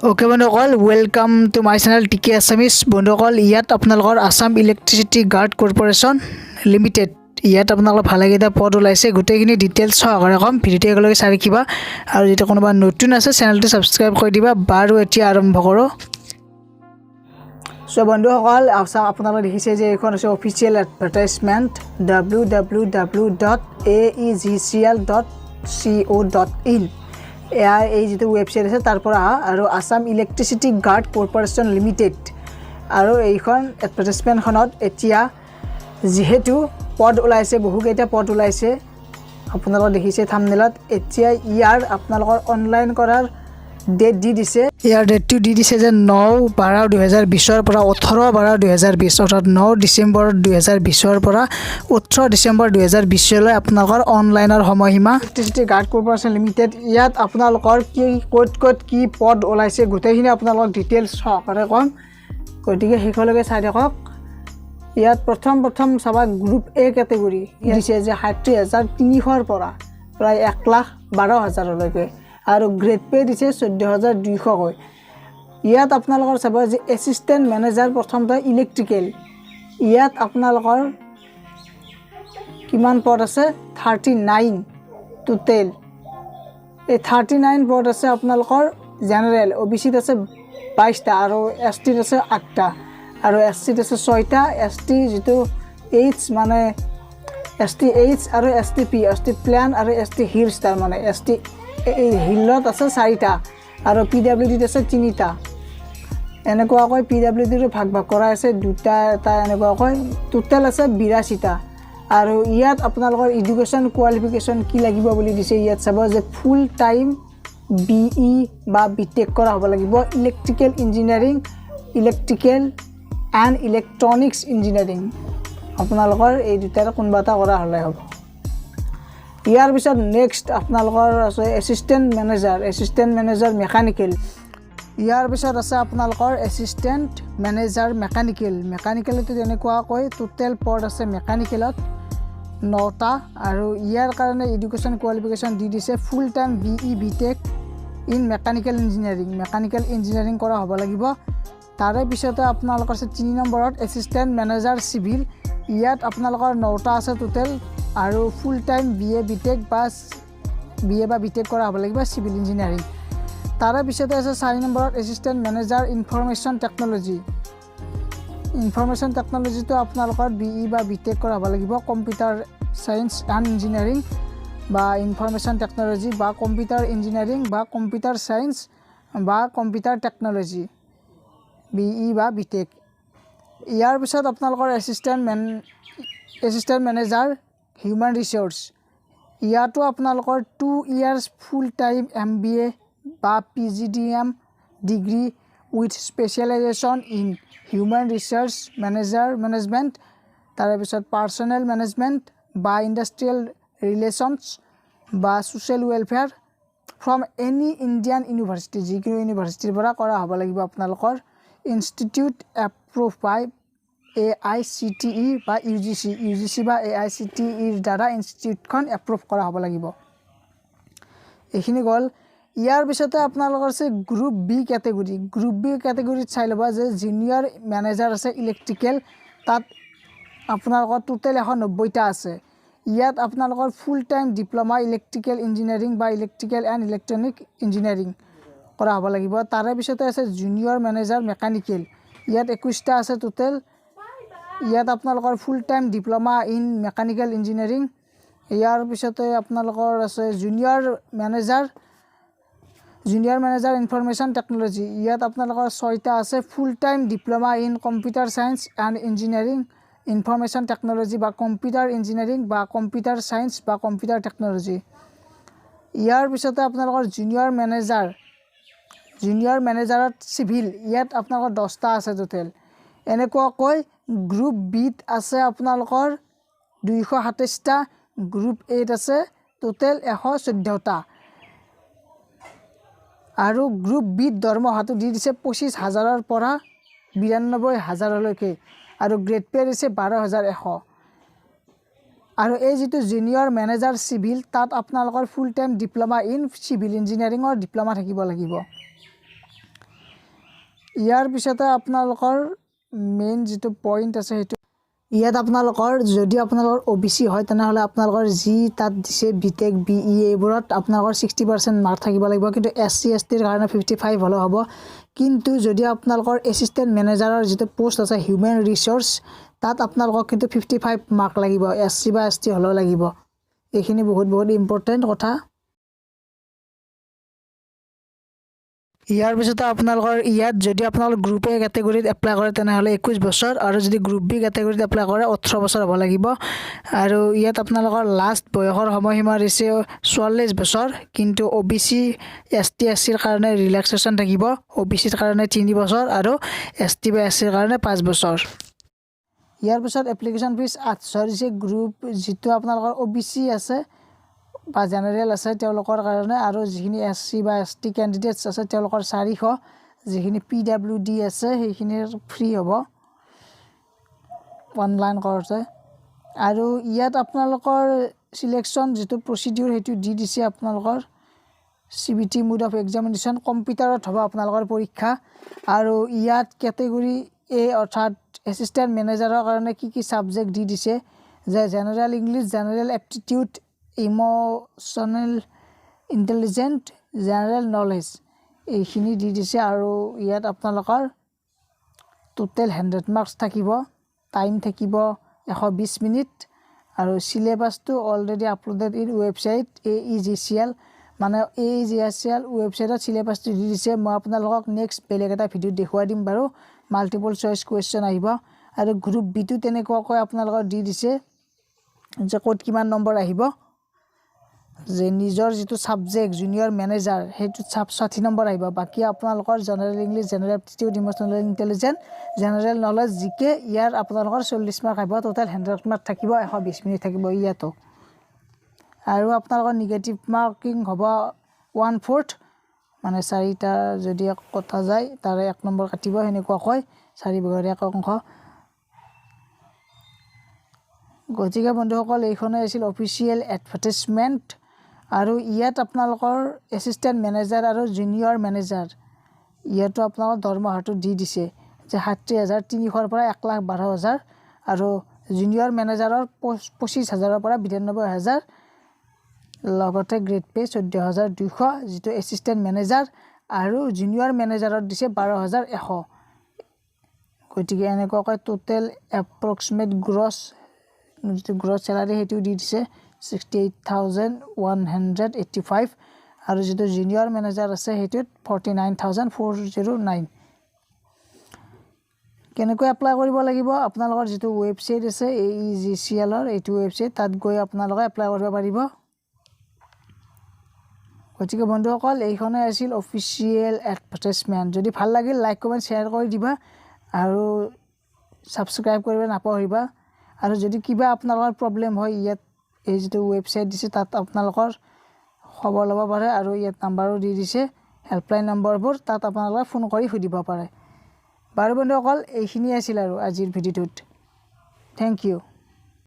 Okay বন্ধুসকল, welcome to my channel টিকে Assamese. বন্ধুসকল, ইয়াত আপোনালোকৰ Assam electricity guard corporation limited ইয়াত আপোনালোকৰ ভালেকেইটা পদ ওলাইছে। গোটেইখিনি ডিটেইলছ সহকাৰে ক'ম, ভিডিঅ'টো একেলগে চাই ৰাখিবা আৰু যেতিয়া কোনোবা নতুন আছে চেনেলটো ছাবস্ক্ৰাইব কৰি দিবা। বাৰু এতিয়া আৰম্ভ কৰোঁ। চ' বন্ধুসকল, আপোনালোকে দেখিছে যে এইখন হৈছে অফিচিয়েল এডভাৰটাইজমেণ্ট www.aegcl.co.in। এয়াৰ এই যিটো ৱেবছাইট আছে তাৰ পৰা আৰু Assam electricity guard corporation limited. আৰু এইখন এডভাৰটাইজমেণ্টখনত এতিয়া যিহেতু পদ ওলাইছে, বহুকেইটা পদ ওলাইছে, আপোনালোকে দেখিছে থাম্বনেইলত। এতিয়া ইয়াৰ আপোনালোকৰ অনলাইন কৰাৰ ডেট দি দিছে। ইয়াৰ ডেটটো দি দিছে যে 9/12/2020 পৰা 18/12/2020, অৰ্থাৎ 9 ডিচেম্বৰ 2020 পৰা 18 ডিচেম্বৰ 2020 আপোনালোকৰ অনলাইনৰ সময়সীমা। ইলেক্ট্ৰিচিটি গাৰ্ড কৰ্পোৰেশ্যন লিমিটেড ইয়াত আপোনালোকৰ ক'ত কি পদ ওলাইছে গোটেইখিনি আপোনালোকক ডিটেইলছ সহকাৰে ক'ম, গতিকে শেষলৈকে চাই থাকক। ইয়াত প্ৰথম চাবা গ্ৰুপ এ কেটেগৰী দিছে যে 30,300 পৰা প্ৰায় 1,12,000লৈকে, আৰু গ্ৰেড পে দিছে 14,200কৈ। ইয়াত আপোনালোকৰ চাব যে এছিষ্টেণ্ট মেনেজাৰ প্ৰথমতে ইলেক্ট্ৰিকেল, ইয়াত আপোনালোকৰ কিমান পদ আছে? 39 টোটেল। এই 39 পদ আছে আপোনালোকৰ জেনেৰেল। OBCত আছে 22টা আৰু STত আছে 8টা আৰু SCত আছে 6টা। ST যিটো H মানে ST H আৰু STP, ST প্লেন আৰু ST হিলছ, তাৰমানে ST এই হিলত আছে 4টা আৰু PWDত আছে 3টা। এনেকুৱাকৈ PWDটো ভাগ কৰা আছে 2টা এটা, এনেকুৱাকৈ টোটেল আছে 82টা। আৰু ইয়াত আপোনালোকৰ এডুকেশ্যন কোৱালিফিকেশ্যন কি লাগিব বুলি দিছে। ইয়াত চাব যে ফুল টাইম BE বা BTech কৰা হ'ব লাগিব। Electrical engineering, electrical and electronics engineering, আপোনালোকৰ এই দুটাৰ কোনোবা এটা কৰা হ'লে হ'ব। ইয়াৰ পিছত নেক্সট আপোনালোকৰ আছে এছিষ্টেণ্ট মেনেজাৰ মেকানিকেল। ইয়াৰ পিছত আছে আপোনালোকৰ এছিষ্টেণ্ট মেনেজাৰ মেকানিকেলতো তেনেকুৱাকৈ টোটেল পদ আছে মেকানিকেলত 9টা। আৰু ইয়াৰ কাৰণে এডুকেশ্যন কোৱালিফিকেশ্যন দি দিছে full time BE BTech in mechanical engineering কৰা হ'ব লাগিব। তাৰে পিছতে আপোনালোকৰ আছে 3 নম্বৰত এছিষ্টেণ্ট মেনেজাৰ চিভিল। ইয়াত আপোনালোকৰ 9টা আছে টোটেল আৰু ফুল টাইম BA BTech কৰা হ'ব লাগিব চিভিল ইঞ্জিনিয়াৰিং। তাৰে পিছতে আছে 4 নম্বৰত এছিষ্টেণ্ট মেনেজাৰ ইনফৰমেশ্যন টেকন'লজিটো আপোনালোকৰ BE বা BTech কৰা হ'ব লাগিব। কম্পিউটাৰ চায়েন্স এণ্ড ইঞ্জিনিয়াৰিং বা ইনফৰমেশ্যন টেকন'লজি বা কম্পিউটাৰ ইঞ্জিনিয়াৰিং বা কম্পিউটাৰ চায়েন্স বা কম্পিউটাৰ টেকন'লজি, BE বা BTech। ইয়াৰ পিছত আপোনালোকৰ এছিষ্টেণ্ট মেনেজাৰ হিউমেন ৰিচ'ৰ্চ। ইয়াতো আপোনালোকৰ 2 years ফুল টাইম MBA বা PGDM degree with specialisation in human resource management, তাৰে পিছত পাৰ্চনেল মেনেজমেণ্ট বা ইণ্ডাষ্ট্ৰিয়েল ৰিলেশ্যনছ বা social welfare from any Indian university, যিকোনো ইউনিভাৰ্চিটিৰ পৰা কৰা হ'ব লাগিব আপোনালোকৰ। ইনষ্টিটিউট এপ্ৰুভ বাই AICTE বা UGC বা AICTEৰ দ্বাৰা ইনষ্টিটিউটখন এপ্ৰুভ কৰা হ'ব লাগিব। এইখিনি গ'ল। ইয়াৰ পিছতে আপোনালোকৰ আছে গ্ৰুপ বি কেটেগৰীত চাই ল'বা যে জুনিয়ৰ মেনেজাৰ আছে ইলেক্ট্ৰিকেল, তাত আপোনালোকৰ টোটেল 190টা আছে। ইয়াত আপোনালোকৰ full time diploma electrical engineering বা ইলেক্ট্ৰিকেল এণ্ড ইলেক্ট্ৰনিক ইঞ্জিনিয়াৰিং কৰা হ'ব লাগিব। তাৰে পিছতে আছে জুনিয়ৰ মেনেজাৰ মেকানিকেল, ইয়াত 21টা আছে টোটেল। ইয়াত আপোনালোকৰ full time diploma in mechanical engineering. ইয়াৰ পিছতে আপোনালোকৰ আছে জুনিয়ৰ মেনেজাৰ ইনফৰমেশ্যন টেকন'লজি। ইয়াত আপোনালোকৰ 6টা আছে ফুল time diploma in computer science and engineering, information technology বা কম্পিউটাৰ ইঞ্জিনিয়াৰিং বা কম্পিউটাৰ চায়েন্স বা কম্পিউটাৰ টেকন'লজি। ইয়াৰ পিছতে আপোনালোকৰ জুনিয়ৰ মেনেজাৰত চিভিল, ইয়াত আপোনালোকৰ 10টা আছে টোটেল। এনেকুৱাকৈ গ্ৰুপ বিত আছে আপোনালোকৰ 227টা, গ্ৰুপ এত আছে টোটেল 114টা। আৰু গ্ৰুপ বিত দৰমহাটো দি দিছে 25,000ৰ পৰা 92,000লৈকে আৰু গ্ৰেড পে দিছে 12,100। আৰু এই যিটো জুনিয়ৰ মেনেজাৰ চিভিল, তাত আপোনালোকৰ full time diploma in civil ইঞ্জিনিয়াৰিঙৰ ডিপ্ল'মা থাকিব লাগিব। ইয়াৰ পিছতে আপোনালোকৰ মেইন যিটো পইণ্ট আছে সেইটো ইয়াত আপোনালোকৰ যদি আপোনালোকৰ OBC হয় তেনেহ'লে আপোনালোকৰ যি তাত দিছে BTech BE এইবোৰত আপোনালোকৰ 60% মাৰ্ক থাকিব লাগিব কিন্তু SC STৰ কাৰণে 55 হ'লে হ'ব কিন্তু যদি আপোনালোকৰ এছিষ্টেণ্ট মেনেজাৰৰ যিটো পোষ্ট আছে হিউমেন ৰিসোৰ্স তাত আপোনালোকক কিন্তু 55 মাৰ্ক লাগিব SC বা ST হ'লেও লাগিব এইখিনি বহুত ইম্পৰ্টেণ্ট কথা ইয়াৰ পিছতে আপোনালোকৰ ইয়াত যদি আপোনালোক গ্ৰুপ A ক্যাটাগৰীত এপ্লাই কৰে তেনেহ'লে 21 বছৰ আৰু যদি গ্ৰুপ B ক্যাটাগৰীত এপ্লাই কৰে 18 বছৰ হ'ব লাগিব আৰু ইয়াত আপোনালোকৰ লাষ্ট বয়সৰ সময়সীমা দিছে 44 বছৰ কিন্তু OBC ST SCৰ কাৰণে ৰিলেক্সেশ্যন থাকিব OBCৰ কাৰণে 3 বছৰ আৰু ST বা SCৰ কাৰণে 5 বছৰ ইয়াৰ পিছত এপ্লিকেশ্যন ফিজ 800 দিছে গ্ৰুপ যিটো আপোনালোকৰ OBC আছে বা জেনাৰেল আছে তেওঁলোকৰ কাৰণে আৰু যিখিনি SC বা ST ক্যান্ডিডেটস আছে তেওঁলোকৰ 400 যিখিনি PWD আছে সেইখিনিৰ ফ্ৰী হ'ব অনলাইন কৰতে আৰু ইয়াত আপোনালোকৰ সিলেকশন যেটো প্ৰসিডিউৰ হেতু দি দিছে আপোনালোকৰ CBT মোড অফ এক্সামিনেশন কম্পিউটাৰত হ'ব আপোনালোকৰ পৰীক্ষা আৰু ইয়াত ক্যাটাগৰী A অৰ্থাৎ এসিস্ট্যান্ট মেনেজাৰৰ কাৰণে কি সাবজেক্ট দি দিছে যে general English general aptitude emotional intelligent general knowledge এইখিনি দি দিছে আৰু ইয়াত আপোনালোকৰ টোটাল 100 মাৰ্কস থাকিব টাইম থাকিব 120 মিনিট আৰু সিলেবাসটো already uploaded in website AEGCL মানে AEGCL ওয়েবসাইটত সিলেবাসটো দি দিছে মই আপোনালোকক নেক্সট বেলেগ এটা ভিডিও দেখুৱাই দিম বাৰু মাল্টিপল চয়েস কোৱেশ্চন আহিব আৰু গ্ৰুপ বি টো তেনেকুৱাকৈ আপোনালোকক দি দিছে যে কোড কিমান নম্বৰ আহিব যে নিজৰ যেটো সাবজেক্ট জুনিয়ৰ মেনেজাৰ হেতু 60 নম্বৰ আহিব বাকি আপোনালোকৰ general English general aptitude emotional intelligent general knowledge জিকে ইয়াৰ আপোনালোকৰ 40 মাৰ্ক আহিব টোটাল 100 মাৰ্ক থাকিব 120 মিনিট থাকিব ইয়াতো আৰু আপোনালোকৰ নিগেটিভ মাৰ্কিং হ'ব 1/4 মানে 4টা যদি কথা যায় তাৰে 1 নম্বৰ কাটিব হেনেকুৱা কয় 4/1 অংশ গতিকে বন্ধুসকল এইখনে আছিল অফিচিয়েল এডভাৰটাইজমেন্ট আৰু ইয়াত আপোনালোকৰ এসিস্ট্যান্ট মেনেজাৰ আৰু জুনিয়ৰ মেনেজাৰ ইয়াতো আপোনালোকৰ দৰমহাটো দি দিছে যে 60300 ৰ পৰা 1,12,000 আৰু জুনিয়ৰ মেনেজাৰৰ 25000 ৰ পৰা 92000 লগতে গ্ৰেড পে 14200 যেটো এসিস্ট্যান্ট মেনেজাৰ আৰু জুনিয়ৰ মেনেজাৰত দিছে 12100 গতিকে এনেকৈ টোটাল এপ্ৰক্সিমেট গ্ৰছ salary হেতু দি দিছে 68185 আৰু যেটো জুনিয়ৰ মেনেজাৰ আছে হেতুত 49409 কেনেকৈ এপ্লাই কৰিব লাগিব আপোনালোকৰ যেটো ওয়েবসাইট আছে AEGCL ৰ এইটো ওয়েবসাইট তাত গৈ আপোনালোকে এপ্লাই কৰিব পাৰিব গতিকে বন্ধুসকল এইখনে আছিল অফিচিয়েল এডভাৰটাইজমেন্ট যদি ভাল লাগিল লাইক কমেন্ট শেয়াৰ কৰি দিবা আৰু সাবস্ক্ৰাইব কৰিব নাপাহৰিবা আৰু যদি কিবা আপোনালোকৰ প্ৰবলেম হয় ইয়াত এই যেটো ওয়েবসাইট দিছে তাত আপোনালোকৰ খবৰ ল'ব পাৰে আৰু ইয়াত নম্বৰো দি দিছে হেল্পলাইন নম্বৰবোৰ তাত আপোনালোকে ফোন কৰি সুধিব পাৰে বাৰু বন্ধুসকল এইখিনি আছিল আৰু আজিৰ ভিডিওটোত থ্যাংক ইউ